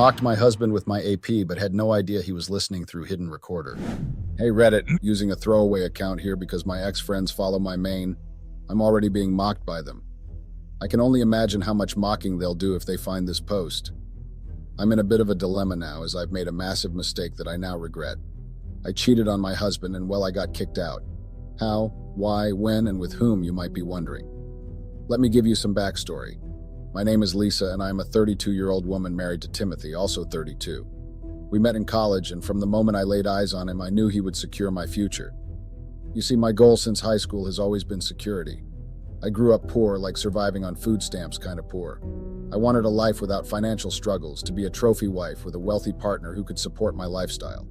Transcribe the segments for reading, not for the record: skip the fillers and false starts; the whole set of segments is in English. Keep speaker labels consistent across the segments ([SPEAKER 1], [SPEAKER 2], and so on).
[SPEAKER 1] mocked my husband with my AP, but had no idea he was listening through hidden recorder. Hey Reddit, using a throwaway account here because my ex-friends follow my main. I'm already being mocked by them. I can only imagine how much mocking they'll do if they find this post. I'm in a bit of a dilemma now, as I've made a massive mistake that I now regret. I cheated on my husband and, well, I got kicked out. How, why, when, and with whom, you might be wondering. Let me give you some backstory. My name is Lisa, and I am a 32-year-old woman married to Timothy, also 32. We met in college, and from the moment I laid eyes on him, I knew he would secure my future. You see, my goal since high school has always been security. I grew up poor, like surviving on food stamps kind of poor. I wanted a life without financial struggles, to be a trophy wife with a wealthy partner who could support my lifestyle.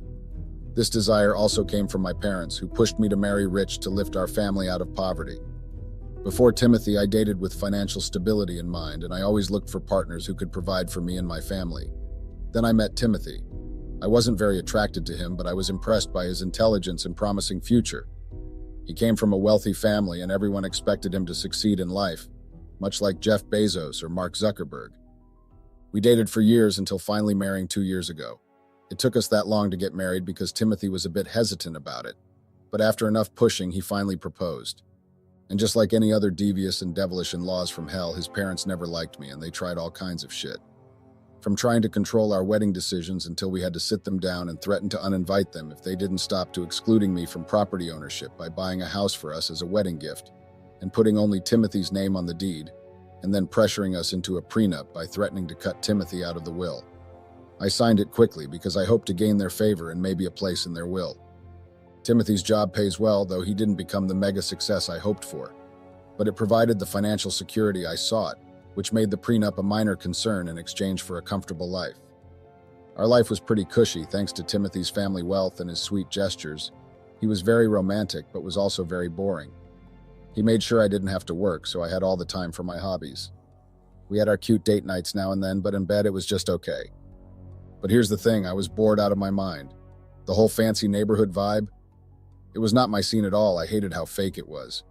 [SPEAKER 1] This desire also came from my parents, who pushed me to marry rich to lift our family out of poverty. Before Timothy, I dated with financial stability in mind, and I always looked for partners who could provide for me and my family. Then I met Timothy. I wasn't very attracted to him, but I was impressed by his intelligence and promising future. He came from a wealthy family, and everyone expected him to succeed in life, much like Jeff Bezos or Mark Zuckerberg. We dated for years until finally marrying 2 years ago. It took us that long to get married because Timothy was a bit hesitant about it, but after enough pushing, he finally proposed. And just like any other devious and devilish in-laws from hell, his parents never liked me, and they tried all kinds of shit. From trying to control our wedding decisions until we had to sit them down and threaten to uninvite them if they didn't stop, to excluding me from property ownership by buying a house for us as a wedding gift and putting only Timothy's name on the deed, and then pressuring us into a prenup by threatening to cut Timothy out of the will. I signed it quickly because I hoped to gain their favor and maybe a place in their will. Timothy's job pays well, though he didn't become the mega success I hoped for. But it provided the financial security I sought, which made the prenup a minor concern in exchange for a comfortable life. Our life was pretty cushy thanks to Timothy's family wealth and his sweet gestures. He was very romantic, but was also very boring. He made sure I didn't have to work, so I had all the time for my hobbies. We had our cute date nights now and then, but in bed it was just okay. But here's the thing, I was bored out of my mind. The whole fancy neighborhood vibe? It was not my scene at all. I hated how fake it was.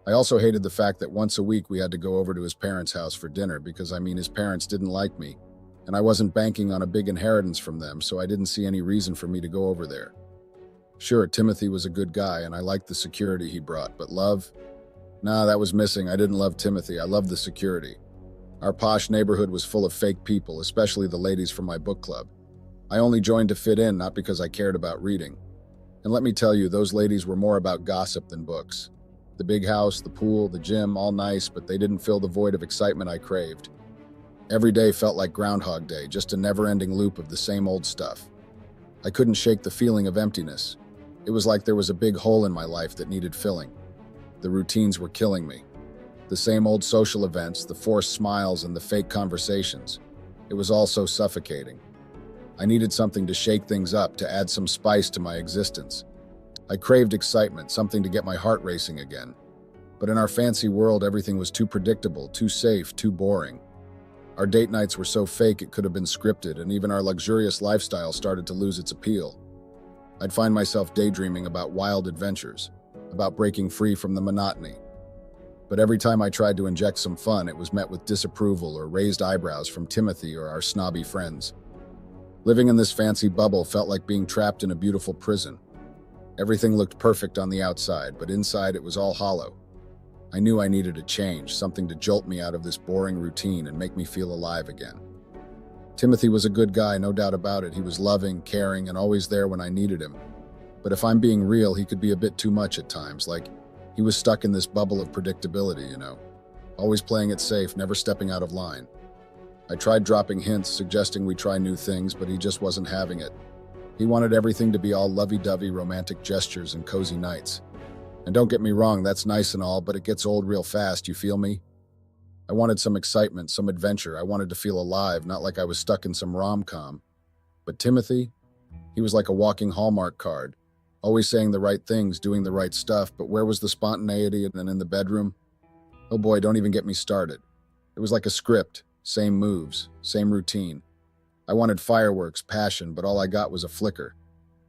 [SPEAKER 1] I also hated the fact that once a week we had to go over to his parents' house for dinner because, his parents didn't like me, and I wasn't banking on a big inheritance from them, so I didn't see any reason for me to go over there. Sure, Timothy was a good guy, and I liked the security he brought, but love? Nah, that was missing. I didn't love Timothy. I loved the security. Our posh neighborhood was full of fake people, especially the ladies from my book club. I only joined to fit in, not because I cared about reading. And let me tell you, those ladies were more about gossip than books. The big house, the pool, the gym, all nice, but they didn't fill the void of excitement I craved. Every day felt like Groundhog Day, just a never-ending loop of the same old stuff. I couldn't shake the feeling of emptiness. It was like there was a big hole in my life that needed filling. The routines were killing me. The same old social events, the forced smiles, and the fake conversations. It was all so suffocating. I needed something to shake things up, to add some spice to my existence. I craved excitement, something to get my heart racing again. But in our fancy world, everything was too predictable, too safe, too boring. Our date nights were so fake it could have been scripted, and even our luxurious lifestyle started to lose its appeal. I'd find myself daydreaming about wild adventures, about breaking free from the monotony. But every time I tried to inject some fun, it was met with disapproval or raised eyebrows from Timothy or our snobby friends. Living in this fancy bubble felt like being trapped in a beautiful prison. Everything looked perfect on the outside, but inside it was all hollow. I knew I needed a change, something to jolt me out of this boring routine and make me feel alive again. Timothy was a good guy, no doubt about it. He was loving, caring, and always there when I needed him. But if I'm being real, he could be a bit too much at times, like he was stuck in this bubble of predictability, always playing it safe, never stepping out of line. I tried dropping hints, suggesting we try new things, but he just wasn't having it. He wanted everything to be all lovey-dovey, romantic gestures and cozy nights. And don't get me wrong, that's nice and all, but it gets old real fast, you feel me? I wanted some excitement, some adventure. I wanted to feel alive, not like I was stuck in some rom-com. But Timothy, he was like a walking Hallmark card, always saying the right things, doing the right stuff, but where was the spontaneity and in the bedroom? Oh boy, don't even get me started. It was like a script. Same moves, same routine. I wanted fireworks, passion, but all I got was a flicker.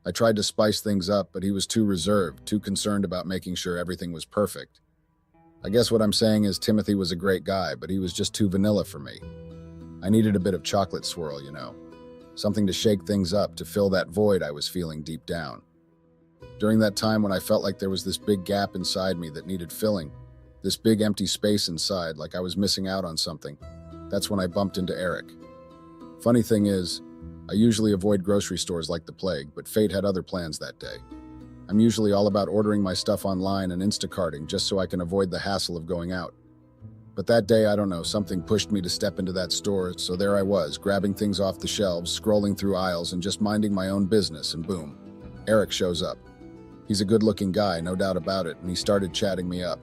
[SPEAKER 1] I tried to spice things up, but he was too reserved, too concerned about making sure everything was perfect. I guess what I'm saying is Timothy was a great guy, but he was just too vanilla for me. I needed a bit of chocolate swirl. something to shake things up, to fill that void I was feeling deep down. During that time when I felt like there was this big gap inside me that needed filling, this big empty space inside, like I was missing out on something, that's when I bumped into Eric. Funny thing is, I usually avoid grocery stores like the plague, but fate had other plans that day. I'm usually all about ordering my stuff online and Instacarting just so I can avoid the hassle of going out. But that day, I don't know, something pushed me to step into that store, so there I was, grabbing things off the shelves, scrolling through aisles, and just minding my own business, and boom, Eric shows up. He's a good-looking guy, no doubt about it, and he started chatting me up.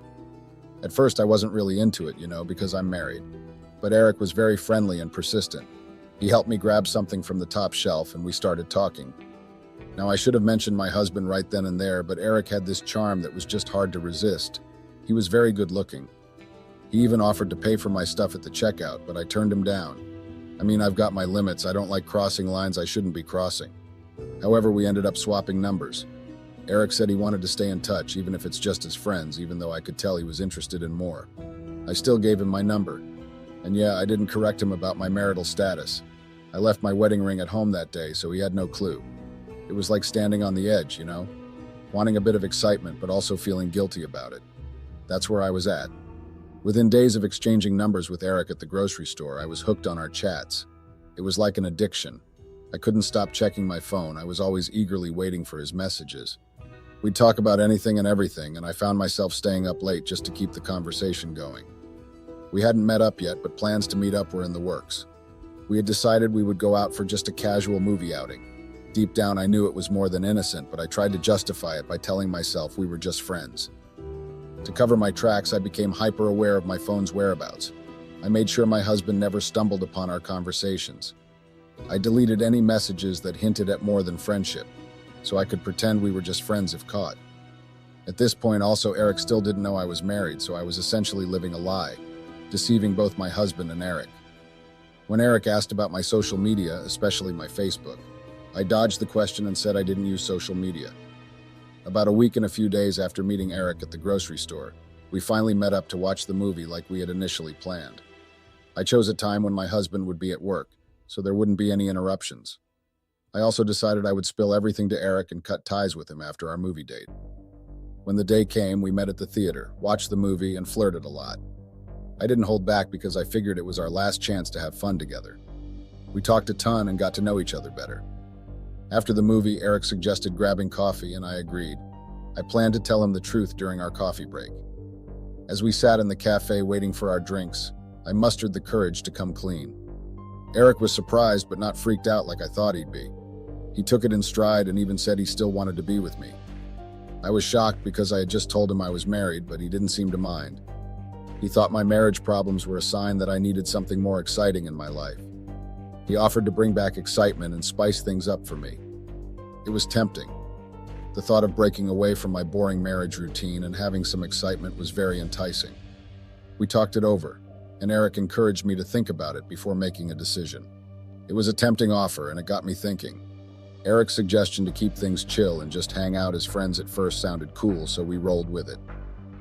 [SPEAKER 1] At first, I wasn't really into it, because I'm married. But Eric was very friendly and persistent. He helped me grab something from the top shelf, and we started talking. Now, I should have mentioned my husband right then and there, but Eric had this charm that was just hard to resist. He was very good-looking. He even offered to pay for my stuff at the checkout, but I turned him down. I mean, I've got my limits. I don't like crossing lines I shouldn't be crossing. However, we ended up swapping numbers. Eric said he wanted to stay in touch, even if it's just as friends, even though I could tell he was interested in more. I still gave him my number. And yeah, I didn't correct him about my marital status. I left my wedding ring at home that day, so he had no clue. It was like standing on the edge, wanting a bit of excitement, but also feeling guilty about it. That's where I was at. Within days of exchanging numbers with Eric at the grocery store, I was hooked on our chats. It was like an addiction. I couldn't stop checking my phone. I was always eagerly waiting for his messages. We'd talk about anything and everything, and I found myself staying up late just to keep the conversation going. We hadn't met up yet, but plans to meet up were in the works. We had decided we would go out for just a casual movie outing. Deep down, I knew it was more than innocent, but I tried to justify it by telling myself we were just friends. To cover my tracks, I became hyper-aware of my phone's whereabouts. I made sure my husband never stumbled upon our conversations. I deleted any messages that hinted at more than friendship, so I could pretend we were just friends if caught. At this point, also, Eric still didn't know I was married, so I was essentially living a lie, deceiving both my husband and Eric. When Eric asked about my social media, especially my Facebook, I dodged the question and said I didn't use social media. About a week and a few days after meeting Eric at the grocery store, we finally met up to watch the movie like we had initially planned. I chose a time when my husband would be at work, so there wouldn't be any interruptions. I also decided I would spill everything to Eric and cut ties with him after our movie date. When the day came, we met at the theater, watched the movie, and flirted a lot. I didn't hold back because I figured it was our last chance to have fun together. We talked a ton and got to know each other better. After the movie, Eric suggested grabbing coffee, and I agreed. I planned to tell him the truth during our coffee break. As we sat in the cafe waiting for our drinks, I mustered the courage to come clean. Eric was surprised but not freaked out like I thought he'd be. He took it in stride and even said he still wanted to be with me. I was shocked because I had just told him I was married, but he didn't seem to mind. He thought my marriage problems were a sign that I needed something more exciting in my life. He offered to bring back excitement and spice things up for me. It was tempting. The thought of breaking away from my boring marriage routine and having some excitement was very enticing. We talked it over, and Eric encouraged me to think about it before making a decision. It was a tempting offer, and it got me thinking. Eric's suggestion to keep things chill and just hang out as friends at first sounded cool, so we rolled with it.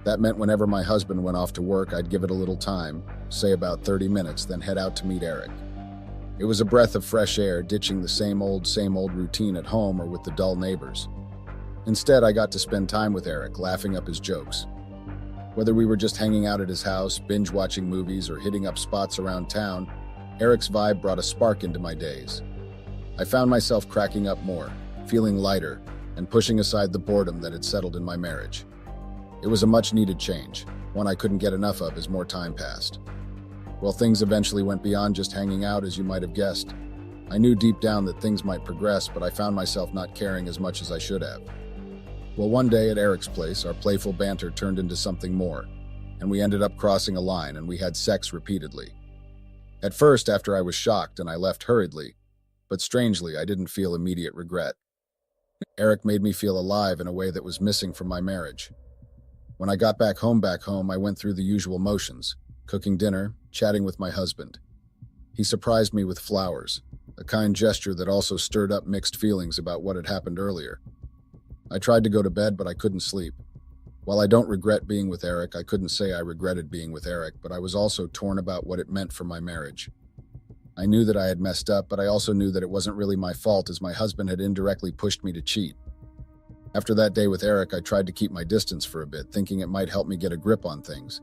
[SPEAKER 1] That meant whenever my husband went off to work, I'd give it a little time, say about 30 minutes, then head out to meet Eric. It was a breath of fresh air, ditching the same old routine at home or with the dull neighbors. Instead, I got to spend time with Eric, laughing up his jokes. Whether we were just hanging out at his house, binge-watching movies, or hitting up spots around town, Eric's vibe brought a spark into my days. I found myself cracking up more, feeling lighter, and pushing aside the boredom that had settled in my marriage. It was a much-needed change, one I couldn't get enough of as more time passed. Well, things eventually went beyond just hanging out, as you might have guessed. I knew deep down that things might progress, but I found myself not caring as much as I should have. Well, one day at Eric's place, our playful banter turned into something more, and we ended up crossing a line, and we had sex repeatedly. At first, after I was shocked and I left hurriedly, but strangely, I didn't feel immediate regret. Eric made me feel alive in a way that was missing from my marriage. When I got back home, I went through the usual motions, cooking dinner, chatting with my husband. He surprised me with flowers, a kind gesture that also stirred up mixed feelings about what had happened earlier. I tried to go to bed, but I couldn't sleep. While I don't regret being with Eric, I couldn't say I regretted being with Eric, but I was also torn about what it meant for my marriage. I knew that I had messed up, but I also knew that it wasn't really my fault as my husband had indirectly pushed me to cheat. After that day with Eric, I tried to keep my distance for a bit, thinking it might help me get a grip on things.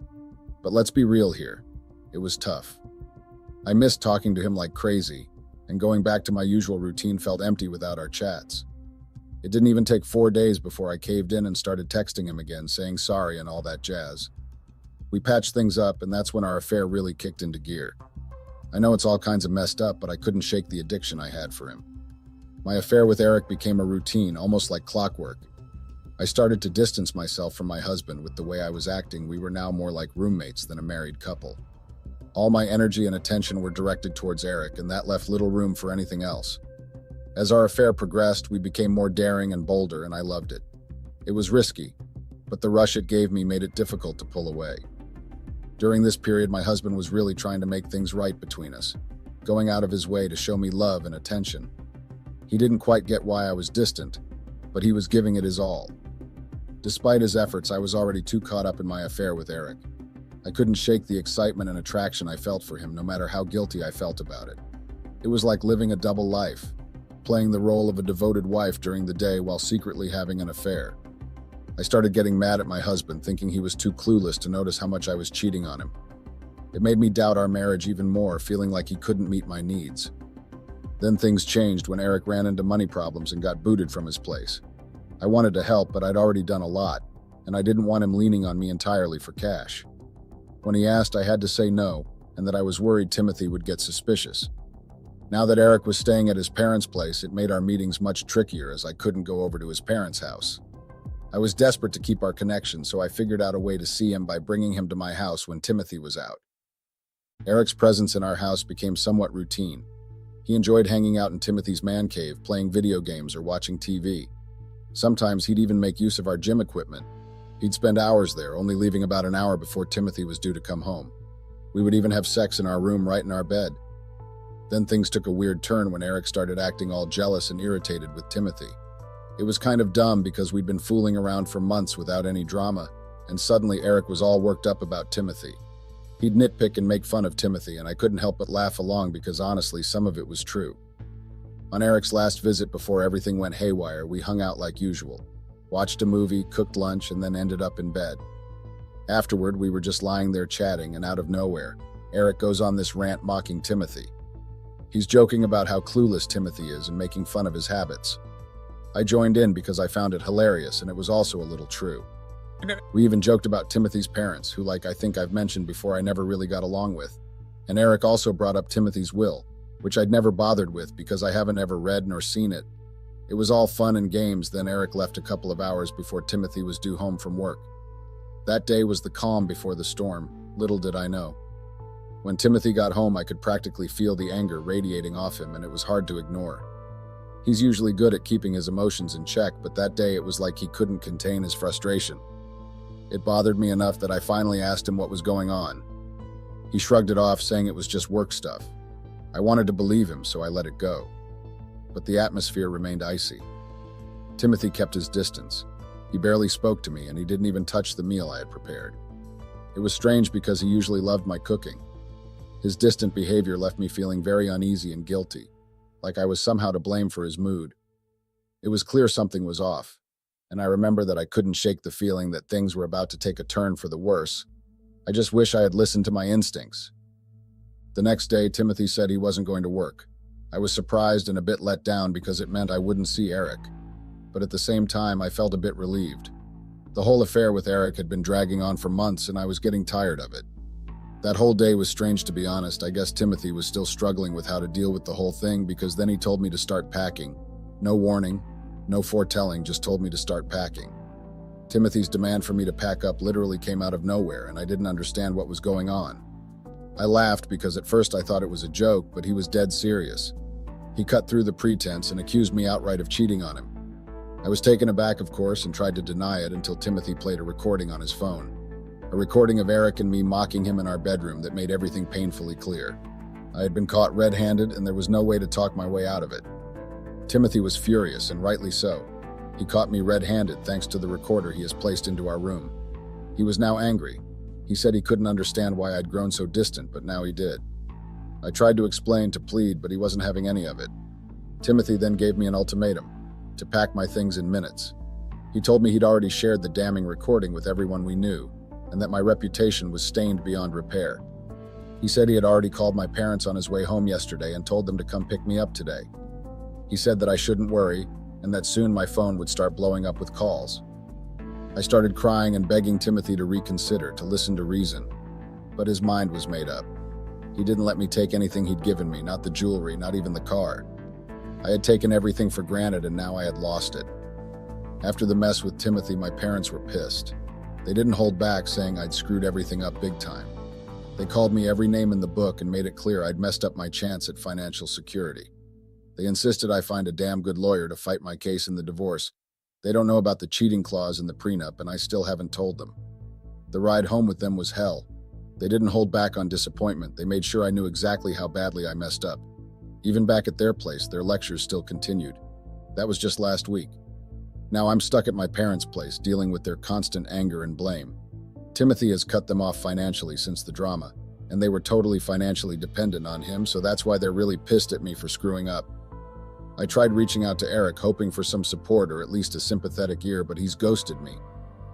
[SPEAKER 1] But let's be real here. It was tough. I missed talking to him like crazy, and going back to my usual routine felt empty without our chats. It didn't even take 4 days before I caved in and started texting him again, saying sorry and all that jazz. We patched things up, and that's when our affair really kicked into gear. I know it's all kinds of messed up, but I couldn't shake the addiction I had for him. My affair with Eric became a routine, almost like clockwork. I started to distance myself from my husband. With the way I was acting, we were now more like roommates than a married couple. All my energy and attention were directed towards Eric, and that left little room for anything else. As our affair progressed, we became more daring and bolder, and I loved it. It was risky, but the rush it gave me made it difficult to pull away. During this period, my husband was really trying to make things right between us, going out of his way to show me love and attention. He didn't quite get why I was distant, but he was giving it his all. Despite his efforts, I was already too caught up in my affair with Eric. I couldn't shake the excitement and attraction I felt for him, no matter how guilty I felt about it. It was like living a double life, playing the role of a devoted wife during the day while secretly having an affair. I started getting mad at my husband, thinking he was too clueless to notice how much I was cheating on him. It made me doubt our marriage even more, feeling like he couldn't meet my needs. Then things changed when Eric ran into money problems and got booted from his place. I wanted to help, but I'd already done a lot, and I didn't want him leaning on me entirely for cash. When he asked, I had to say no, and that I was worried Timothy would get suspicious. Now that Eric was staying at his parents' place, it made our meetings much trickier as I couldn't go over to his parents' house. I was desperate to keep our connection, so I figured out a way to see him by bringing him to my house when Timothy was out. Eric's presence in our house became somewhat routine. He enjoyed hanging out in Timothy's man cave, playing video games or watching TV. Sometimes he'd even make use of our gym equipment. He'd spend hours there, only leaving about an hour before Timothy was due to come home. We would even have sex in our room right in our bed. Then things took a weird turn when Eric started acting all jealous and irritated with Timothy. It was kind of dumb because we'd been fooling around for months without any drama, and suddenly Eric was all worked up about Timothy. He'd nitpick and make fun of Timothy, and I couldn't help but laugh along because honestly, some of it was true. On Eric's last visit before everything went haywire, we hung out like usual, watched a movie, cooked lunch, and then ended up in bed. Afterward, we were just lying there chatting, and out of nowhere, Eric goes on this rant mocking Timothy. He's joking about how clueless Timothy is and making fun of his habits. I joined in because I found it hilarious, and it was also a little true. We even joked about Timothy's parents, who, like I think I've mentioned before, I never really got along with. And Eric also brought up Timothy's will, which I'd never bothered with because I haven't ever read nor seen it. It was all fun and games. Then Eric left a couple of hours before Timothy was due home from work. That day was the calm before the storm, little did I know. When Timothy got home, I could practically feel the anger radiating off him, and it was hard to ignore. He's usually good at keeping his emotions in check, but that day it was like he couldn't contain his frustration. It bothered me enough that I finally asked him what was going on. He shrugged it off, saying it was just work stuff. I wanted to believe him, so I let it go. But the atmosphere remained icy. Timothy kept his distance. He barely spoke to me, and he didn't even touch the meal I had prepared. It was strange because he usually loved my cooking. His distant behavior left me feeling very uneasy and guilty, like I was somehow to blame for his mood. It was clear something was off, and I remember that I couldn't shake the feeling that things were about to take a turn for the worse. I just wish I had listened to my instincts. The next day, Timothy said he wasn't going to work. I was surprised and a bit let down because it meant I wouldn't see Eric. But at the same time, I felt a bit relieved. The whole affair with Eric had been dragging on for months, and I was getting tired of it. That whole day was strange, to be honest. I guess Timothy was still struggling with how to deal with the whole thing, because then he told me to start packing. No warning, no foretelling, just told me to start packing. Timothy's demand for me to pack up literally came out of nowhere, and I didn't understand what was going on. I laughed because at first I thought it was a joke, but he was dead serious. He cut through the pretense and accused me outright of cheating on him. I was taken aback, of course, and tried to deny it until Timothy played a recording on his phone. A recording of Eric and me mocking him in our bedroom that made everything painfully clear. I had been caught red-handed, and there was no way to talk my way out of it. Timothy was furious, and rightly so. He caught me red-handed thanks to the recorder he has placed into our room. He was now angry. He said he couldn't understand why I'd grown so distant, but now he did. I tried to explain, to plead, but he wasn't having any of it. Timothy then gave me an ultimatum, to pack my things in minutes. He told me he'd already shared the damning recording with everyone we knew, and that my reputation was stained beyond repair. He said he had already called my parents on his way home yesterday and told them to come pick me up today. He said that I shouldn't worry, and that soon my phone would start blowing up with calls. I started crying and begging Timothy to reconsider, to listen to reason, but his mind was made up. He didn't let me take anything he'd given me, not the jewelry, not even the car. I had taken everything for granted, and now I had lost it. After the mess with Timothy, my parents were pissed. They didn't hold back, saying I'd screwed everything up big time. They called me every name in the book and made it clear I'd messed up my chance at financial security. They insisted I find a damn good lawyer to fight my case in the divorce. They don't know about the cheating clause in the prenup, and I still haven't told them. The ride home with them was hell. They didn't hold back on disappointment. They made sure I knew exactly how badly I messed up. Even back at their place, their lectures still continued. That was just last week. Now I'm stuck at my parents' place, dealing with their constant anger and blame. Timothy has cut them off financially since the drama, and they were totally financially dependent on him, so that's why they're really pissed at me for screwing up. I tried reaching out to Eric, hoping for some support or at least a sympathetic ear, but he's ghosted me.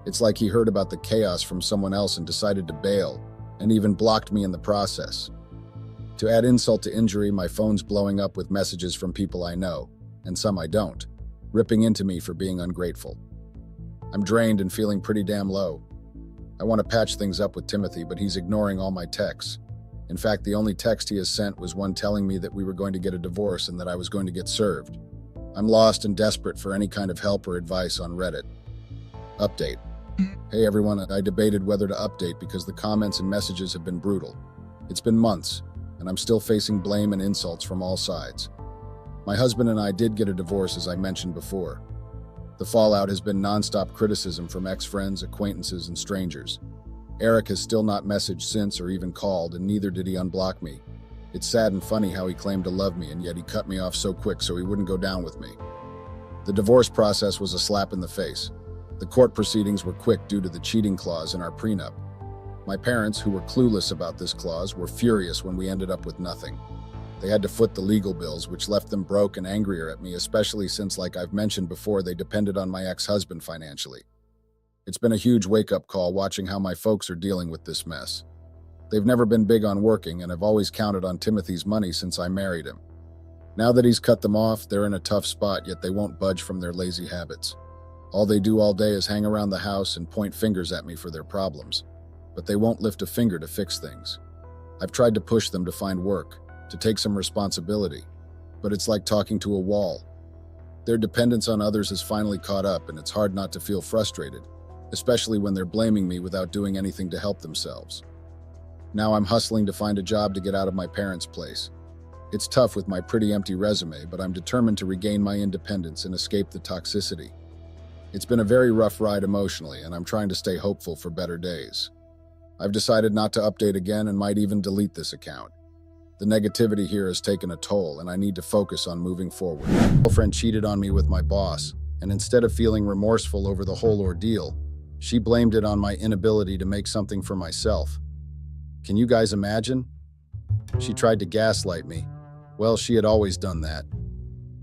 [SPEAKER 1] It's like he heard about the chaos from someone else and decided to bail, and even blocked me in the process. To add insult to injury, my phone's blowing up with messages from people I know, and some I don't, ripping into me for being ungrateful. I'm drained and feeling pretty damn low. I want to patch things up with Timothy, but he's ignoring all my texts. In fact, the only text he has sent was one telling me that we were going to get a divorce and that I was going to get served. I'm lost and desperate for any kind of help or advice on Reddit. Update. Hey everyone, I debated whether to update because the comments and messages have been brutal. It's been months, and I'm still facing blame and insults from all sides. My husband and I did get a divorce, as I mentioned before. The fallout has been nonstop criticism from ex-friends, acquaintances, and strangers. Eric has still not messaged since or even called, and neither did he unblock me. It's sad and funny how he claimed to love me, and yet he cut me off so quick so he wouldn't go down with me. The divorce process was a slap in the face. The court proceedings were quick due to the cheating clause in our prenup. My parents, who were clueless about this clause, were furious when we ended up with nothing. They had to foot the legal bills, which left them broke and angrier at me, especially since, like I've mentioned before, they depended on my ex-husband financially. It's been a huge wake-up call watching how my folks are dealing with this mess. They've never been big on working, and have always counted on Timothy's money since I married him. Now that he's cut them off, they're in a tough spot, yet they won't budge from their lazy habits. All they do all day is hang around the house and point fingers at me for their problems, but they won't lift a finger to fix things. I've tried to push them to find work, to take some responsibility, but it's like talking to a wall. Their dependence on others has finally caught up, and it's hard not to feel frustrated, especially when they're blaming me without doing anything to help themselves. Now I'm hustling to find a job to get out of my parents' place. It's tough with my pretty empty resume, but I'm determined to regain my independence and escape the toxicity. It's been a very rough ride emotionally, and I'm trying to stay hopeful for better days. I've decided not to update again and might even delete this account. The negativity here has taken a toll, and I need to focus on moving forward. My girlfriend cheated on me with my boss, and instead of feeling remorseful over the whole ordeal, she blamed it on my inability to make something for myself. Can you guys imagine? She tried to gaslight me. Well, she had always done that.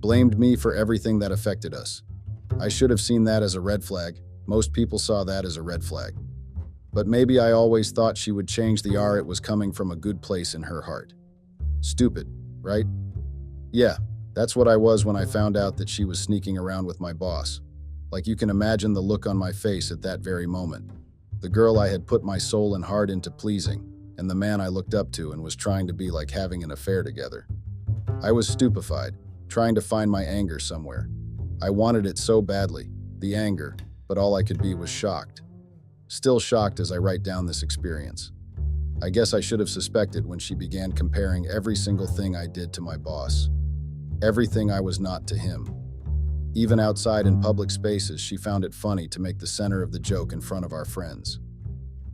[SPEAKER 1] Blamed me for everything that affected us. I should have seen that as a red flag. Most people saw that as a red flag. But maybe I always thought she would change the R. It was coming from a good place in her heart. Stupid, right? Yeah, that's what I was when I found out that she was sneaking around with my boss. Like, you can imagine the look on my face at that very moment. The girl I had put my soul and heart into pleasing, and the man I looked up to and was trying to be like having an affair together. I was stupefied, trying to find my anger somewhere. I wanted it so badly, the anger, but all I could be was shocked. Still shocked as I write down this experience. I guess I should have suspected when she began comparing every single thing I did to my boss. Everything I was not to him. Even outside in public spaces, she found it funny to make the center of the joke in front of our friends.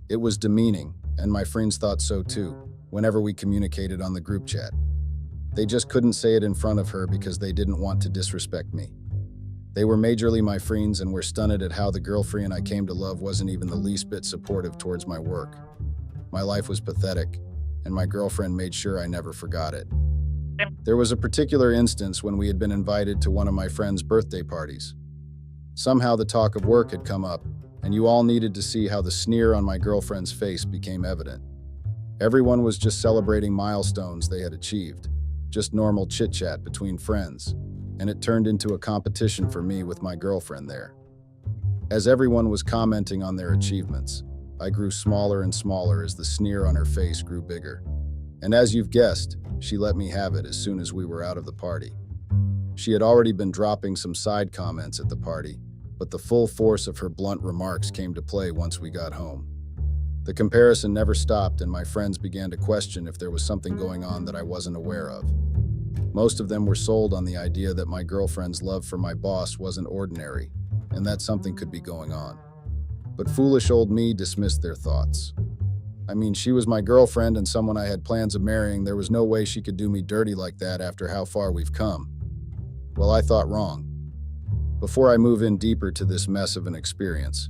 [SPEAKER 1] It was demeaning, and my friends thought so too, whenever we communicated on the group chat. They just couldn't say it in front of her because they didn't want to disrespect me. They were majorly my friends and were stunned at how the girlfriend I came to love wasn't even the least bit supportive towards my work. My life was pathetic, and my girlfriend made sure I never forgot it. There was a particular instance when we had been invited to one of my friend's birthday parties. Somehow the talk of work had come up, and you all needed to see how the sneer on my girlfriend's face became evident. Everyone was just celebrating milestones they had achieved, just normal chit-chat between friends, and it turned into a competition for me with my girlfriend there. As everyone was commenting on their achievements, I grew smaller and smaller as the sneer on her face grew bigger. And as you've guessed, she let me have it as soon as we were out of the party. She had already been dropping some side comments at the party, but the full force of her blunt remarks came to play once we got home. The comparison never stopped, and my friends began to question if there was something going on that I wasn't aware of. Most of them were sold on the idea that my girlfriend's love for my boss wasn't ordinary, and that something could be going on. But foolish old me dismissed their thoughts. I mean, she was my girlfriend and someone I had plans of marrying. There was no way she could do me dirty like that after how far we've come. Well, I thought wrong. Before I move in deeper to this mess of an experience,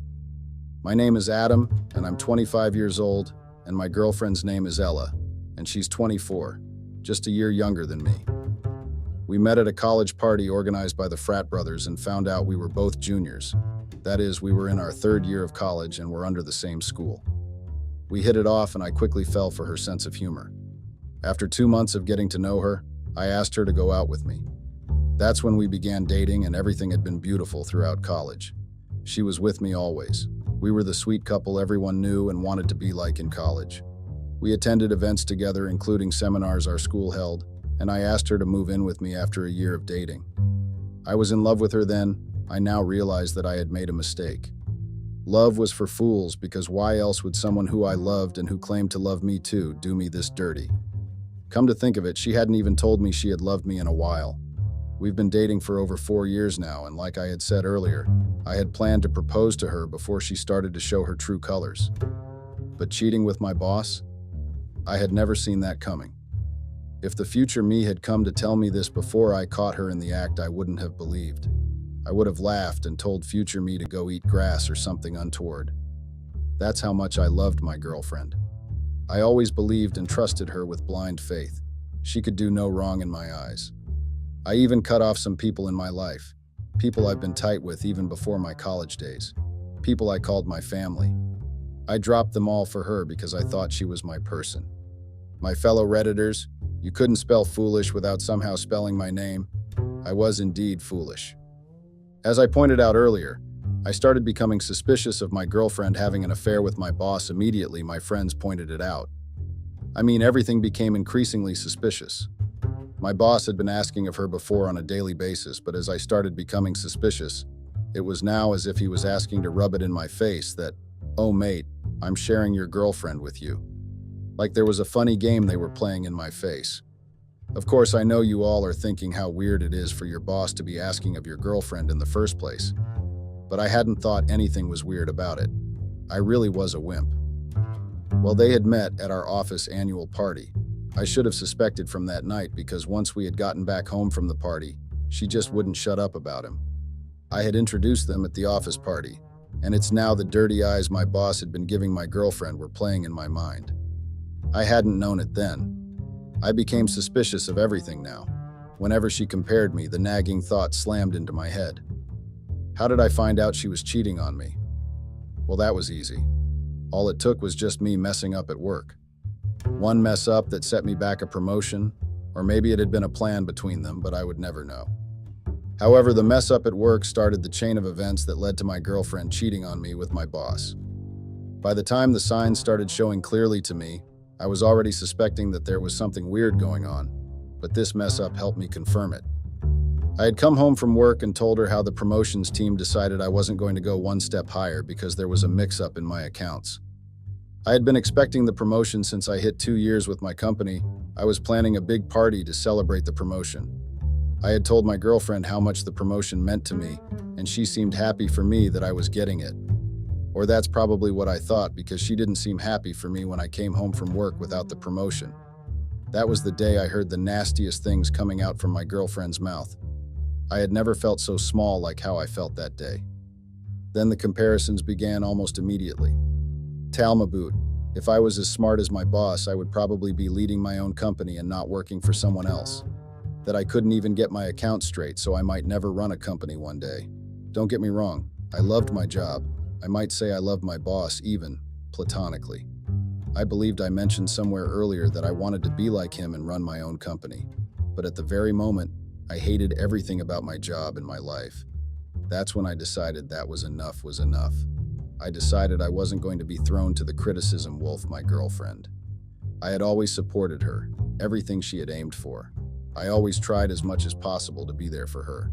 [SPEAKER 1] my name is Adam, and I'm 25 years old, and my girlfriend's name is Ella, and she's 24, just a year younger than me. We met at a college party organized by the frat brothers and found out we were both juniors. That is, we were in our third year of college and were under the same school. We hit it off, and I quickly fell for her sense of humor. After 2 months of getting to know her, I asked her to go out with me. That's when we began dating, and everything had been beautiful throughout college. She was with me always. We were the sweet couple everyone knew and wanted to be like in college. We attended events together, including seminars our school held, and I asked her to move in with me after a year of dating. I was in love with her then. I now realized that I had made a mistake. Love was for fools, because why else would someone who I loved and who claimed to love me too do me this dirty? Come to think of it, she hadn't even told me she had loved me in a while. We've been dating for over 4 years now, and like I had said earlier, I had planned to propose to her before she started to show her true colors. But cheating with my boss? I had never seen that coming. If the future me had come to tell me this before I caught her in the act, I wouldn't have believed. I would have laughed and told future me to go eat grass or something untoward. That's how much I loved my girlfriend. I always believed and trusted her with blind faith. She could do no wrong in my eyes. I even cut off some people in my life, people I've been tight with even before my college days, people I called my family. I dropped them all for her because I thought she was my person. My fellow Redditors, you couldn't spell foolish without somehow spelling my name. I was indeed foolish. As I pointed out earlier, I started becoming suspicious of my girlfriend having an affair with my boss immediately my friends pointed it out. I mean, everything became increasingly suspicious. My boss had been asking of her before on a daily basis, but as I started becoming suspicious, it was now as if he was asking to rub it in my face that, "Oh mate, I'm sharing your girlfriend with you." Like there was a funny game they were playing in my face. Of course, I know you all are thinking how weird it is for your boss to be asking of your girlfriend in the first place, but I hadn't thought anything was weird about it. I really was a wimp. Well, they had met at our office annual party. I should have suspected from that night because once we had gotten back home from the party, she just wouldn't shut up about him. I had introduced them at the office party, and it's now the dirty eyes my boss had been giving my girlfriend were playing in my mind. I hadn't known it then. I became suspicious of everything now. Whenever she compared me, the nagging thought slammed into my head. How did I find out she was cheating on me? Well, that was easy. All it took was just me messing up at work. One mess up that set me back a promotion, or maybe it had been a plan between them, but I would never know. However, the mess up at work started the chain of events that led to my girlfriend cheating on me with my boss. By the time the signs started showing clearly to me, I was already suspecting that there was something weird going on, but this mess up helped me confirm it. I had come home from work and told her how the promotions team decided I wasn't going to go one step higher because there was a mix-up in my accounts. I had been expecting the promotion since I hit 2 years with my company. I was planning a big party to celebrate the promotion. I had told my girlfriend how much the promotion meant to me, and she seemed happy for me that I was getting it. Or that's probably what I thought, because she didn't seem happy for me when I came home from work without the promotion. That was the day I heard the nastiest things coming out from my girlfriend's mouth. I had never felt so small like how I felt that day. Then the comparisons began almost immediately. Talmaboot, If I was as smart as my boss, I would probably be leading my own company and not working for someone else. That I couldn't even get my accounts straight, so I might never run a company one day. Don't get me wrong, I loved my job. I might say I loved my boss, even platonically. I believed I mentioned somewhere earlier that I wanted to be like him and run my own company. But at the very moment, I hated everything about my job and my life. That's when I decided that was enough. I decided I wasn't going to be thrown to the criticism wolf, my girlfriend. I had always supported her, everything she had aimed for. I always tried as much as possible to be there for her.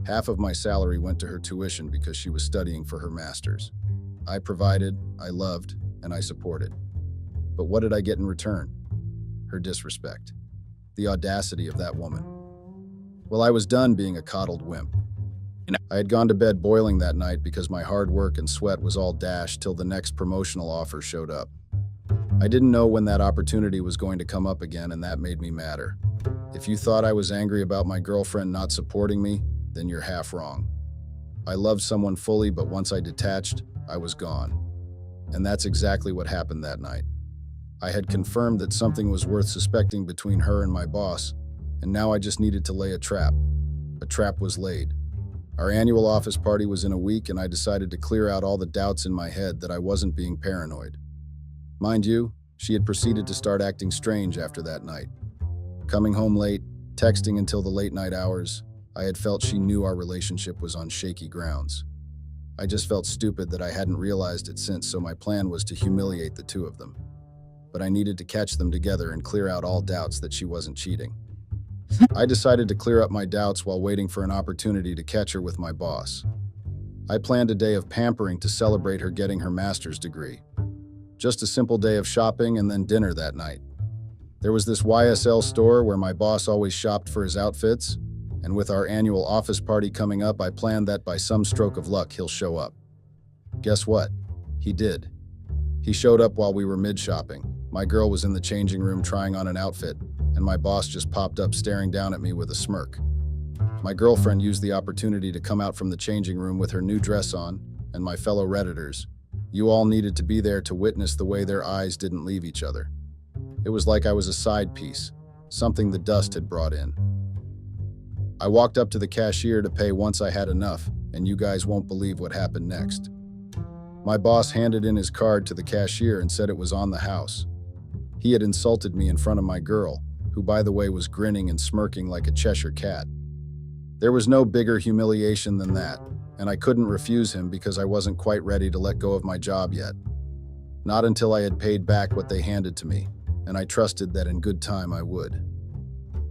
[SPEAKER 1] Half of my salary went to her tuition because she was studying for her master's. I provided, I loved, and I supported. But what did I get in return? Her disrespect. The audacity of that woman. Well, I was done being a coddled wimp. I had gone to bed boiling that night because my hard work and sweat was all dashed till the next promotional offer showed up. I didn't know when that opportunity was going to come up again, and that made me madder. If you thought I was angry about my girlfriend not supporting me, then you're half wrong. I loved someone fully, but once I detached, I was gone. And that's exactly what happened that night. I had confirmed that something was worth suspecting between her and my boss, and now I just needed to lay a trap. A trap was laid. Our annual office party was in a week, and I decided to clear out all the doubts in my head that I wasn't being paranoid. Mind you, she had proceeded to start acting strange after that night. Coming home late, texting until the late night hours, I had felt she knew our relationship was on shaky grounds. I just felt stupid that I hadn't realized it since, so my plan was to humiliate the two of them. But I needed to catch them together and clear out all doubts that she wasn't cheating. I decided to clear up my doubts while waiting for an opportunity to catch her with my boss. I planned a day of pampering to celebrate her getting her master's degree. Just a simple day of shopping and then dinner that night. There was this YSL store where my boss always shopped for his outfits, and with our annual office party coming up, I planned that by some stroke of luck he'll show up. Guess what? He did. He showed up while we were mid-shopping. My girl was in the changing room trying on an outfit, and my boss just popped up staring down at me with a smirk. My girlfriend used the opportunity to come out from the changing room with her new dress on, and my fellow Redditors, you all needed to be there to witness the way their eyes didn't leave each other. It was like I was a side piece, something the dust had brought in. I walked up to the cashier to pay once I had enough, and you guys won't believe what happened next. My boss handed in his card to the cashier and said it was on the house. He had insulted me in front of my girl, who by the way was grinning and smirking like a Cheshire cat. There was no bigger humiliation than that, and I couldn't refuse him because I wasn't quite ready to let go of my job yet. Not until I had paid back what they handed to me, and I trusted that in good time I would.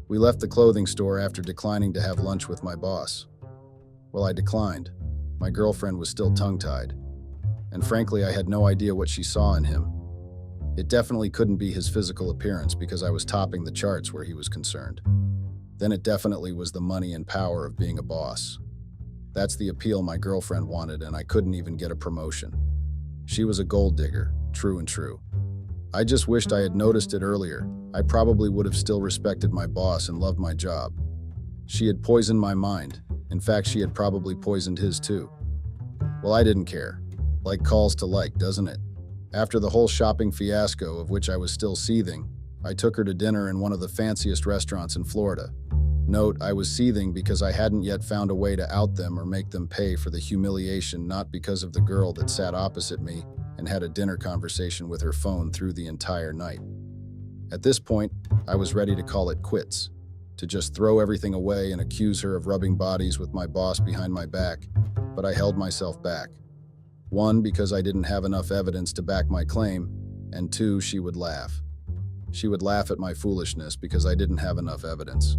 [SPEAKER 1] We left the clothing store after declining to have lunch with my boss. Well, I declined. My girlfriend was still tongue-tied. And frankly, I had no idea what she saw in him. It definitely couldn't be his physical appearance because I was topping the charts where he was concerned. Then it definitely was the money and power of being a boss. That's the appeal my girlfriend wanted, and I couldn't even get a promotion. She was a gold digger, true and true. I just wished I had noticed it earlier. I probably would have still respected my boss and loved my job. She had poisoned my mind. In fact, she had probably poisoned his too. Well, I didn't care. Like calls to like, doesn't it? After the whole shopping fiasco, of which I was still seething, I took her to dinner in one of the fanciest restaurants in Florida. Note, I was seething because I hadn't yet found a way to out them or make them pay for the humiliation, not because of the girl that sat opposite me and had a dinner conversation with her phone through the entire night. At this point, I was ready to call it quits, to just throw everything away and accuse her of rubbing bodies with my boss behind my back, but I held myself back. One, because I didn't have enough evidence to back my claim, and two, she would laugh. She would laugh at my foolishness because I didn't have enough evidence.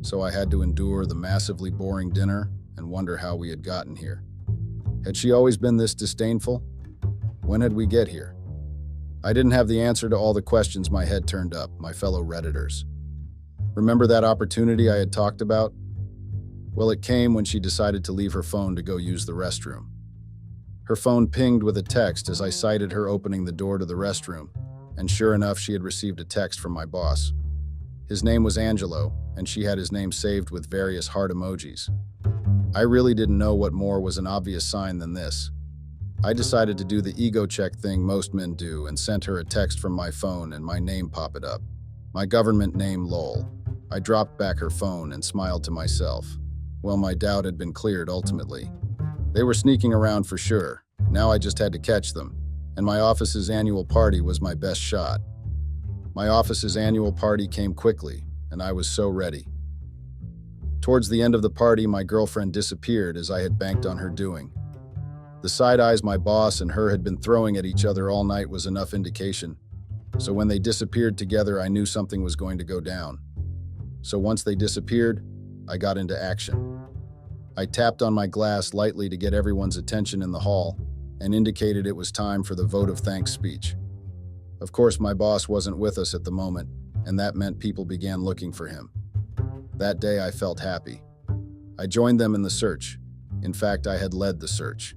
[SPEAKER 1] So I had to endure the massively boring dinner and wonder how we had gotten here. Had she always been this disdainful? When had we get here? I didn't have the answer to all the questions my head turned up, my fellow Redditors. Remember that opportunity I had talked about? Well, it came when she decided to leave her phone to go use the restroom. Her phone pinged with a text as I sighted her opening the door to the restroom, and sure enough, she had received a text from my boss. His name was Angelo, and she had his name saved with various heart emojis. I really didn't know what more was an obvious sign than this. I decided to do the ego check thing most men do and sent her a text from my phone and my name popped up. My government name, lol. I dropped back her phone and smiled to myself. Well, my doubt had been cleared ultimately. They were sneaking around for sure. Now I just had to catch them. And my office's annual party was my best shot. My office's annual party came quickly, and I was so ready. Towards the end of the party, my girlfriend disappeared as I had banked on her doing. The side eyes my boss and her had been throwing at each other all night was enough indication. So when they disappeared together, I knew something was going to go down. So once they disappeared, I got into action. I tapped on my glass lightly to get everyone's attention in the hall and indicated it was time for the vote of thanks speech. Of course, my boss wasn't with us at the moment, and that meant people began looking for him. That day, I felt happy. I joined them in the search. In fact, I had led the search.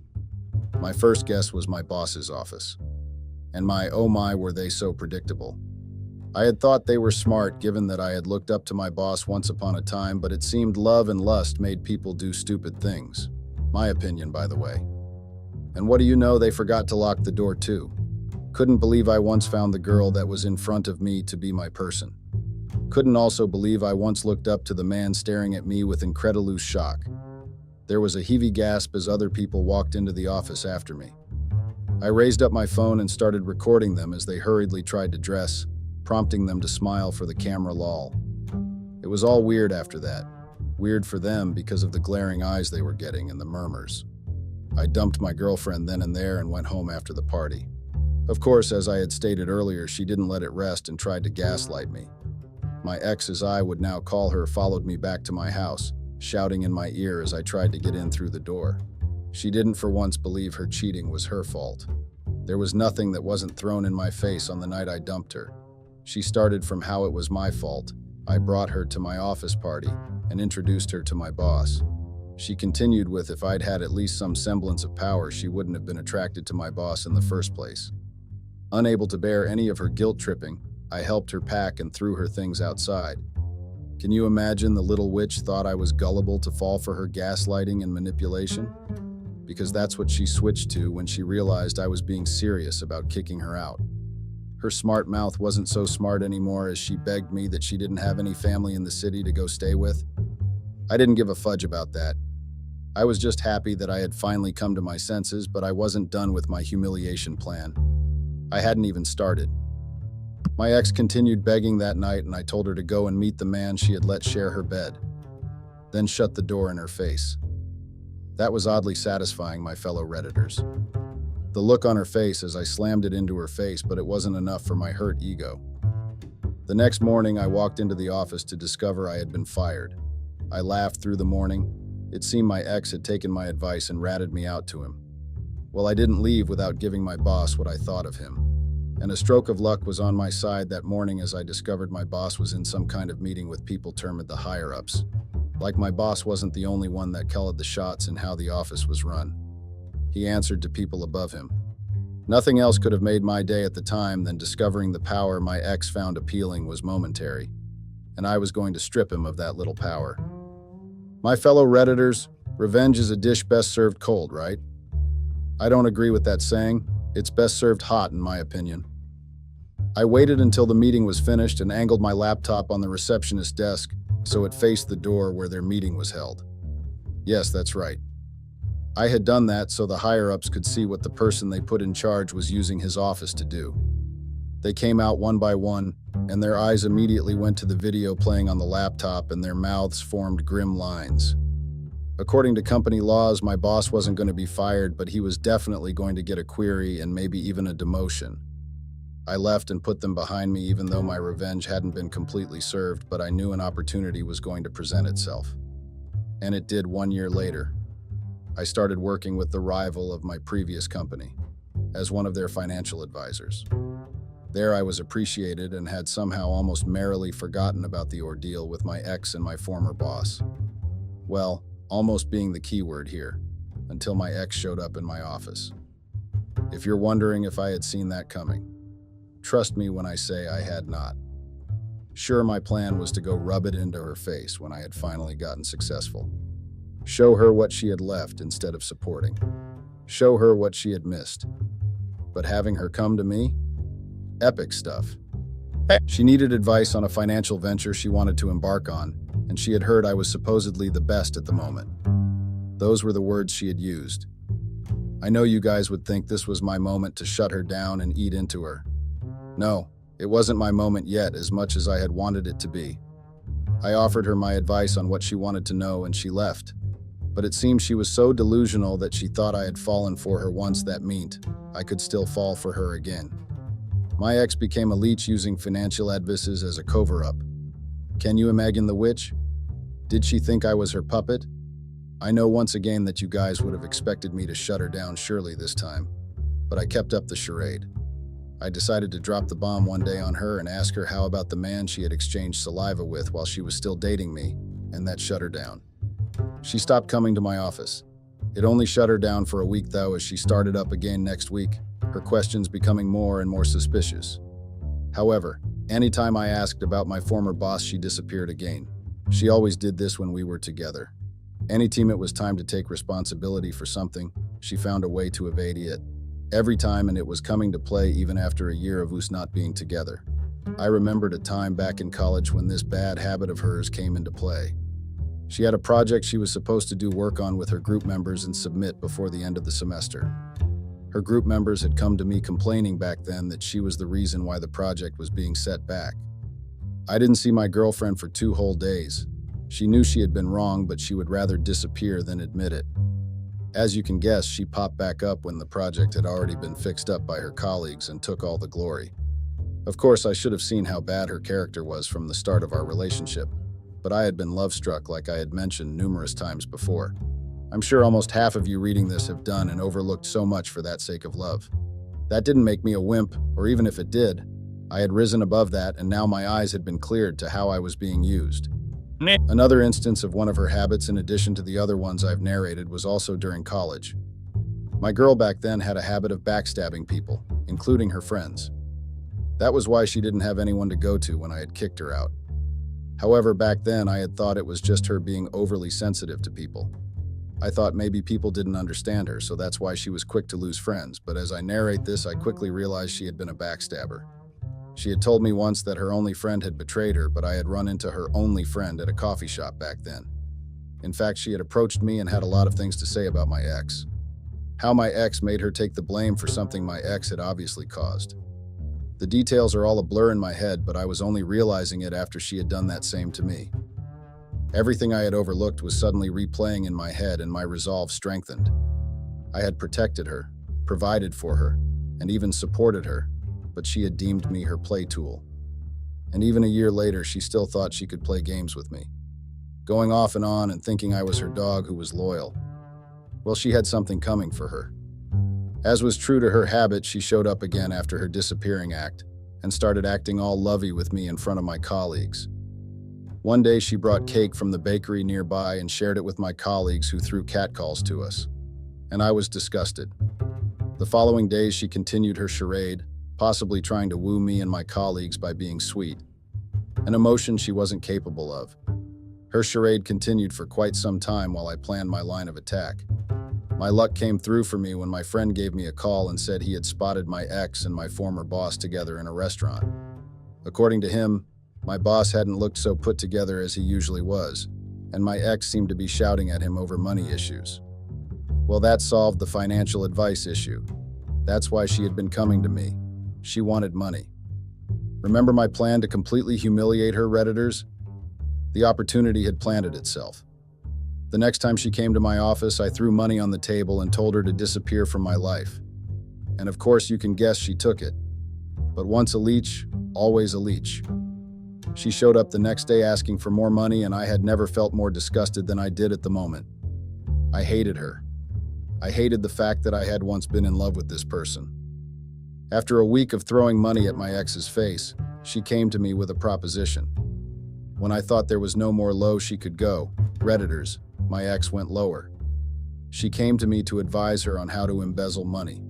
[SPEAKER 1] My first guess was my boss's office. And oh my, were they so predictable. I had thought they were smart given that I had looked up to my boss once upon a time, but it seemed love and lust made people do stupid things. My opinion, by the way. And what do you know, they forgot to lock the door too. Couldn't believe I once found the girl that was in front of me to be my person. Couldn't also believe I once looked up to the man staring at me with incredulous shock. There was a heavy gasp as other people walked into the office after me. I raised up my phone and started recording them as they hurriedly tried to dress, prompting them to smile for the camera lol. It was all weird after that. Weird for them because of the glaring eyes they were getting and the murmurs. I dumped my girlfriend then and there and went home after the party. Of course, as I had stated earlier, she didn't let it rest and tried to gaslight me. My ex, as I would now call her, followed me back to my house, shouting in my ear as I tried to get in through the door. She didn't for once believe her cheating was her fault. There was nothing that wasn't thrown in my face on the night I dumped her. She started from how it was my fault. I brought her to my office party and introduced her to my boss. She continued with if I'd had at least some semblance of power, she wouldn't have been attracted to my boss in the first place. Unable to bear any of her guilt tripping, I helped her pack and threw her things outside. Can you imagine the little witch thought I was gullible to fall for her gaslighting and manipulation? Because that's what she switched to when she realized I was being serious about kicking her out. Her smart mouth wasn't so smart anymore as she begged me that she didn't have any family in the city to go stay with. I didn't give a fudge about that. I was just happy that I had finally come to my senses, but I wasn't done with my humiliation plan. I hadn't even started. My ex continued begging that night, and I told her to go and meet the man she had let share her bed, then shut the door in her face. That was oddly satisfying, my fellow Redditors. The look on her face as I slammed it into her face, but it wasn't enough for my hurt ego. The next morning, I walked into the office to discover I had been fired. I laughed through the morning. It seemed my ex had taken my advice and ratted me out to him. Well, I didn't leave without giving my boss what I thought of him. And a stroke of luck was on my side that morning as I discovered my boss was in some kind of meeting with people termed the higher-ups. Like my boss wasn't the only one that called the shots in how the office was run. He answered to people above him. Nothing else could have made my day at the time than discovering the power my ex found appealing was momentary, and I was going to strip him of that little power. My fellow Redditors, revenge is a dish best served cold, right? I don't agree with that saying. It's best served hot, in my opinion. I waited until the meeting was finished and angled my laptop on the receptionist's desk so it faced the door where their meeting was held. Yes, that's right. I had done that so the higher-ups could see what the person they put in charge was using his office to do. They came out one by one, and their eyes immediately went to the video playing on the laptop and their mouths formed grim lines. According to company laws, my boss wasn't going to be fired, but he was definitely going to get a query and maybe even a demotion. I left and put them behind me even though my revenge hadn't been completely served, but I knew an opportunity was going to present itself. And it did 1 year later. I started working with the rival of my previous company as one of their financial advisors. There I was appreciated and had somehow almost merrily forgotten about the ordeal with my ex and my former boss. Well, almost being the key word here, until my ex showed up in my office. If you're wondering if I had seen that coming, trust me when I say I had not. Sure, my plan was to go rub it into her face when I had finally gotten successful. Show her what she had left instead of supporting. show her what she had missed. But having her come to me? Epic stuff. She needed advice on a financial venture she wanted to embark on, and she had heard I was supposedly the best at the moment. Those were the words she had used. I know you guys would think this was my moment to shut her down and eat into her. No, it wasn't my moment yet as much as I had wanted it to be. I offered her my advice on what she wanted to know and she left. But it seemed she was so delusional that she thought I had fallen for her once. That meant I could still fall for her again. My ex became a leech using financial advices as a cover-up. Can you imagine the witch? Did she think I was her puppet? I know once again that you guys would have expected me to shut her down surely this time, but I kept up the charade. I decided to drop the bomb one day on her and ask her how about the man she had exchanged saliva with while she was still dating me, and that shut her down. She stopped coming to my office. It only shut her down for a week though, as she started up again next week, her questions becoming more and more suspicious. However, anytime I asked about my former boss, she disappeared again. She always did this when we were together. Anytime it was time to take responsibility for something, she found a way to evade it. Every time, and it was coming to play even after a year of us not being together. I remembered a time back in college when this bad habit of hers came into play. She had a project she was supposed to do work on with her group members and submit before the end of the semester. Her group members had come to me complaining back then that she was the reason why the project was being set back. I didn't see my girlfriend for 2 whole days. She knew she had been wrong, but she would rather disappear than admit it. As you can guess, she popped back up when the project had already been fixed up by her colleagues and took all the glory. Of course, I should have seen how bad her character was from the start of our relationship, but I had been love-struck like I had mentioned numerous times before. I'm sure almost half of you reading this have done and overlooked so much for that sake of love. That didn't make me a wimp, or even if it did, I had risen above that and now my eyes had been cleared to how I was being used. Another instance of one of her habits, in addition to the other ones I've narrated, was also during college. My girl back then had a habit of backstabbing people, including her friends. That was why she didn't have anyone to go to when I had kicked her out. However, back then I had thought it was just her being overly sensitive to people. I thought maybe people didn't understand her, so that's why she was quick to lose friends, but as I narrate this, I quickly realized she had been a backstabber. She had told me once that her only friend had betrayed her, but I had run into her only friend at a coffee shop back then. In fact, she had approached me and had a lot of things to say about my ex. How my ex made her take the blame for something my ex had obviously caused. The details are all a blur in my head, but I was only realizing it after she had done that same to me. Everything I had overlooked was suddenly replaying in my head, and my resolve strengthened. I had protected her, provided for her, and even supported her, but she had deemed me her play tool. And even a year later, she still thought she could play games with me, going off and on and thinking I was her dog who was loyal. Well, she had something coming for her. As was true to her habit, she showed up again after her disappearing act and started acting all lovey with me in front of my colleagues. One day, she brought cake from the bakery nearby and shared it with my colleagues, who threw catcalls to us. And I was disgusted. The following days, she continued her charade, possibly trying to woo me and my colleagues by being sweet, an emotion she wasn't capable of. Her charade continued for quite some time while I planned my line of attack. My luck came through for me when my friend gave me a call and said he had spotted my ex and my former boss together in a restaurant. According to him, my boss hadn't looked so put together as he usually was, and my ex seemed to be shouting at him over money issues. Well, that solved the financial advice issue. That's why she had been coming to me. She wanted money. Remember my plan to completely humiliate her, Redditors? The opportunity had planted itself. The next time she came to my office, I threw money on the table and told her to disappear from my life. And of course, you can guess she took it. But once a leech, always a leech. She showed up the next day asking for more money, and I had never felt more disgusted than I did at the moment. I hated her. I hated the fact that I had once been in love with this person. After a week of throwing money at my ex's face, she came to me with a proposition. When I thought there was no more low she could go, Redditors, my ex went lower. She came to me to advise her on how to embezzle money.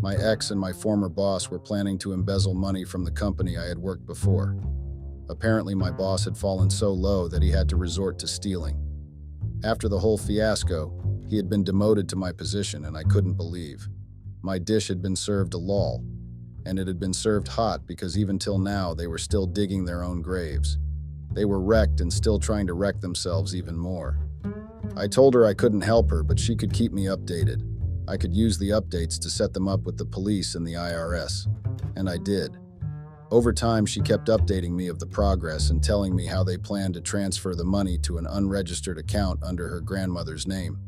[SPEAKER 1] My ex and my former boss were planning to embezzle money from the company I had worked before. Apparently, my boss had fallen so low that he had to resort to stealing. After the whole fiasco, He had been demoted to my position, and I couldn't believe. My dish had been served a lull, and it had been served hot because even till now they were still digging their own graves. They were wrecked and still trying to wreck themselves even more. I told her I couldn't help her, but she could keep me updated. I could use the updates to set them up with the police and the IRS, and I did. Over time, she kept updating me of the progress and telling me how they planned to transfer the money to an unregistered account under her grandmother's name.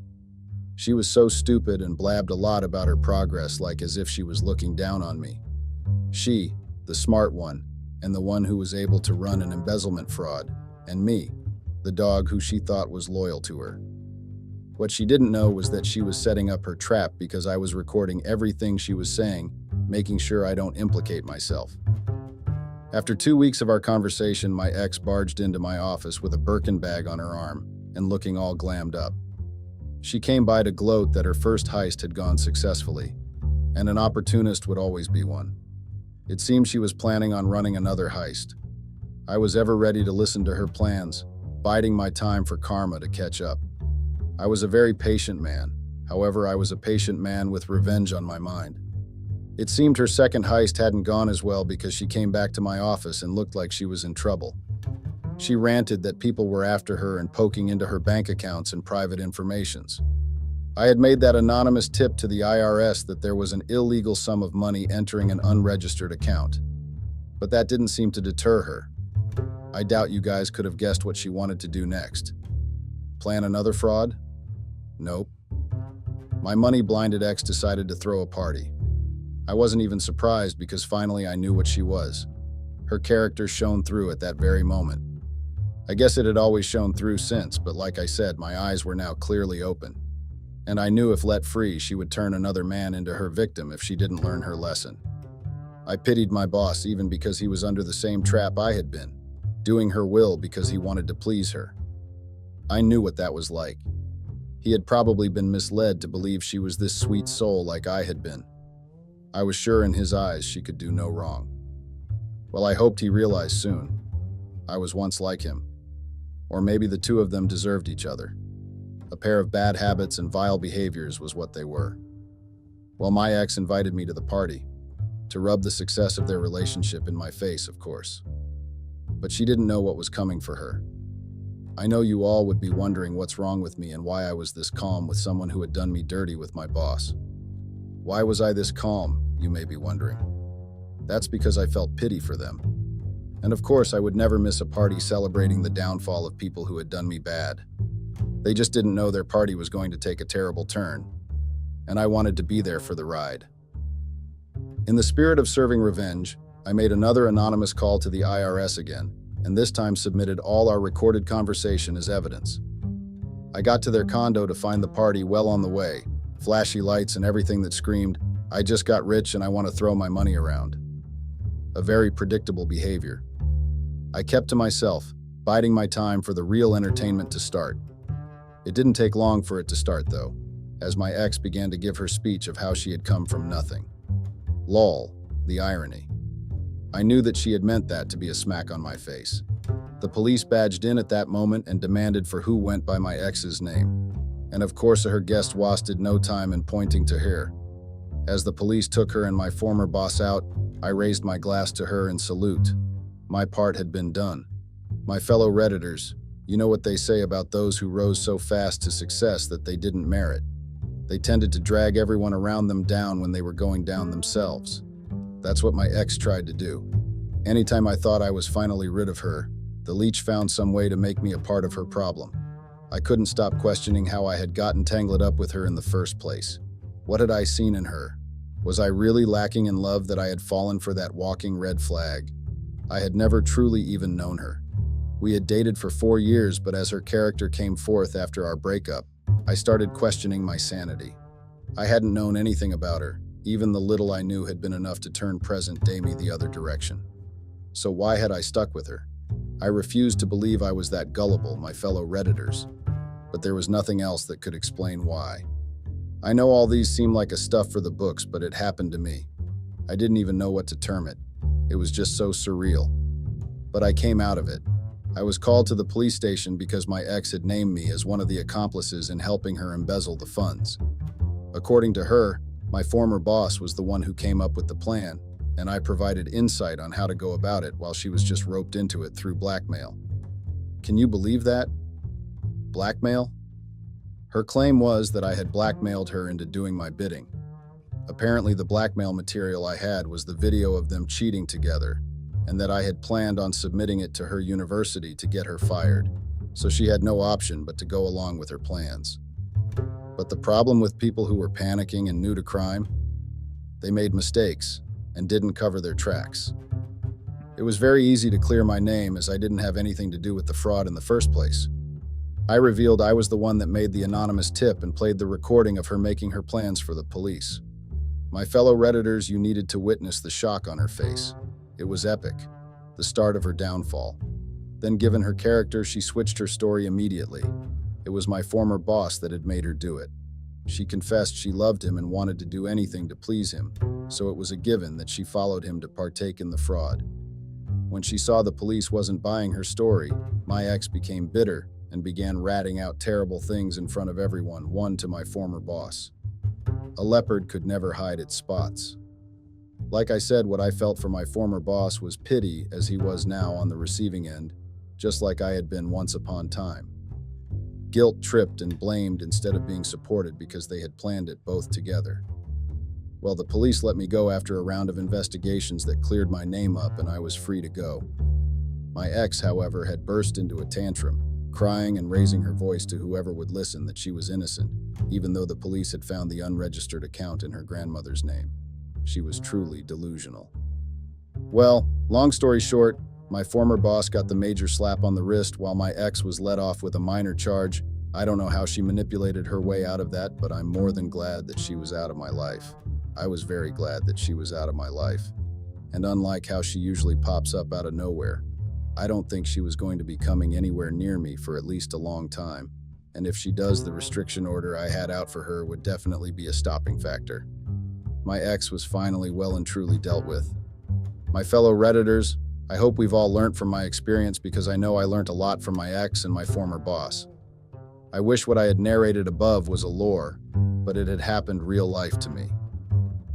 [SPEAKER 1] She was so stupid and blabbed a lot about her progress, like as if she was looking down on me. She, the smart one, and the one who was able to run an embezzlement fraud, and me, the dog who she thought was loyal to her. What she didn't know was that she was setting up her trap because I was recording everything she was saying, making sure I don't implicate myself. After 2 weeks of our conversation, my ex barged into my office with a Birkin bag on her arm and looking all glammed up. She came by to gloat that her first heist had gone successfully, and an opportunist would always be one. It seemed she was planning on running another heist. I was ever ready to listen to her plans, biding my time for karma to catch up. I was a very patient man. However, I was a patient man with revenge on my mind. It seemed her second heist hadn't gone as well because she came back to my office and looked like she was in trouble. She ranted that people were after her and poking into her bank accounts and private informations. I had made that anonymous tip to the IRS that there was an illegal sum of money entering an unregistered account. But that didn't seem to deter her. I doubt you guys could have guessed what she wanted to do next. Plan another fraud? Nope. My money-blinded ex decided to throw a party. I wasn't even surprised because finally I knew what she was. Her character shone through at that very moment. I guess it had always shown through since, but like I said, my eyes were now clearly open. And I knew if let free, she would turn another man into her victim if she didn't learn her lesson. I pitied my boss even because he was under the same trap I had been, doing her will because he wanted to please her. I knew what that was like. He had probably been misled to believe she was this sweet soul like I had been. I was sure in his eyes she could do no wrong. Well, I hoped he realized soon. I was once like him. Or maybe the two of them deserved each other. A pair of bad habits and vile behaviors was what they were. Well, my ex invited me to the party, to rub the success of their relationship in my face, of course. But she didn't know what was coming for her. I know you all would be wondering what's wrong with me and why I was this calm with someone who had done me dirty with my boss. Why was I this calm, you may be wondering. That's because I felt pity for them. And of course, I would never miss a party celebrating the downfall of people who had done me bad. They just didn't know their party was going to take a terrible turn, and I wanted to be there for the ride. In the spirit of serving revenge, I made another anonymous call to the IRS again, and this time submitted all our recorded conversation as evidence. I got to their condo to find the party well on the way, flashy lights and everything that screamed, "I just got rich and I want to throw my money around." A very predictable behavior. I kept to myself, biding my time for the real entertainment to start. It didn't take long for it to start, though, as my ex began to give her speech of how she had come from nothing. Lol, the irony. I knew that she had meant that to be a smack on my face. The police badged in at that moment and demanded for who went by my ex's name. And of course her guest wasted no time in pointing to her. As the police took her and my former boss out, I raised my glass to her in salute. My part had been done. My fellow Redditors, you know what they say about those who rose so fast to success that they didn't merit. They tended to drag everyone around them down when they were going down themselves. That's what my ex tried to do. Anytime I thought I was finally rid of her, the leech found some way to make me a part of her problem. I couldn't stop questioning how I had gotten tangled up with her in the first place. What had I seen in her? Was I really lacking in love that I had fallen for that walking red flag? I had never truly even known her. We had dated for 4 years, but as her character came forth after our breakup, I started questioning my sanity. I hadn't known anything about her. Even the little I knew had been enough to turn present-day me the other direction. So why had I stuck with her? I refused to believe I was that gullible, my fellow Redditors. But there was nothing else that could explain why. I know all these seem like a stuff for the books, but it happened to me. I didn't even know what to term it. It was just so surreal. But I came out of it. I was called to the police station because my ex had named me as one of the accomplices in helping her embezzle the funds. According to her, my former boss was the one who came up with the plan, and I provided insight on how to go about it while she was just roped into it through blackmail. Can you believe that? Blackmail? Her claim was that I had blackmailed her into doing my bidding. Apparently, the blackmail material I had was the video of them cheating together, and that I had planned on submitting it to her university to get her fired, so she had no option but to go along with her plans. But the problem with people who were panicking and new to crime? They made mistakes and didn't cover their tracks. It was very easy to clear my name as I didn't have anything to do with the fraud in the first place. I revealed I was the one that made the anonymous tip and played the recording of her making her plans for the police. My fellow Redditors, you needed to witness the shock on her face. It was epic, the start of her downfall. Then, given her character, she switched her story immediately. It was my former boss that had made her do it. She confessed she loved him and wanted to do anything to please him, so it was a given that she followed him to partake in the fraud. When she saw the police wasn't buying her story, my ex became bitter and began ratting out terrible things in front of everyone, one to my former boss. A leopard could never hide its spots. Like I said, what I felt for my former boss was pity, as he was now on the receiving end, just like I had been once upon time. Guilt tripped and blamed instead of being supported because they had planned it both together. Well, the police let me go after a round of investigations that cleared my name up and I was free to go. My ex, however, had burst into a tantrum, crying and raising her voice to whoever would listen that she was innocent, even though the police had found the unregistered account in her grandmother's name. She was truly delusional. Well, long story short, my former boss got the major slap on the wrist while my ex was let off with a minor charge. I don't know how she manipulated her way out of that, but I'm more than glad that she was out of my life. I was very glad that she was out of my life. And unlike how she usually pops up out of nowhere, I don't think she was going to be coming anywhere near me for at least a long time. And if she does, the restriction order I had out for her would definitely be a stopping factor. My ex was finally well and truly dealt with. My fellow Redditors, I hope we've all learned from my experience, because I know I learned a lot from my ex and my former boss. I wish what I had narrated above was a lore, but it had happened real life to me.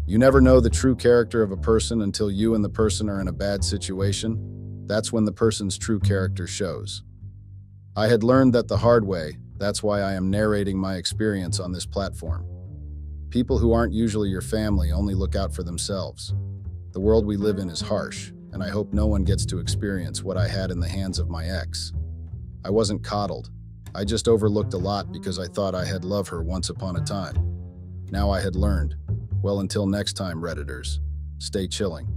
[SPEAKER 1] You never know the true character of a person until you and the person are in a bad situation. That's when the person's true character shows. I had learned that the hard way. That's why I am narrating my experience on this platform. People who aren't usually your family only look out for themselves. The world we live in is harsh, and I hope no one gets to experience what I had in the hands of my ex. I wasn't coddled. I just overlooked a lot because I thought I had loved her once upon a time. Now I had learned. Well, until next time, Redditors, stay chilling.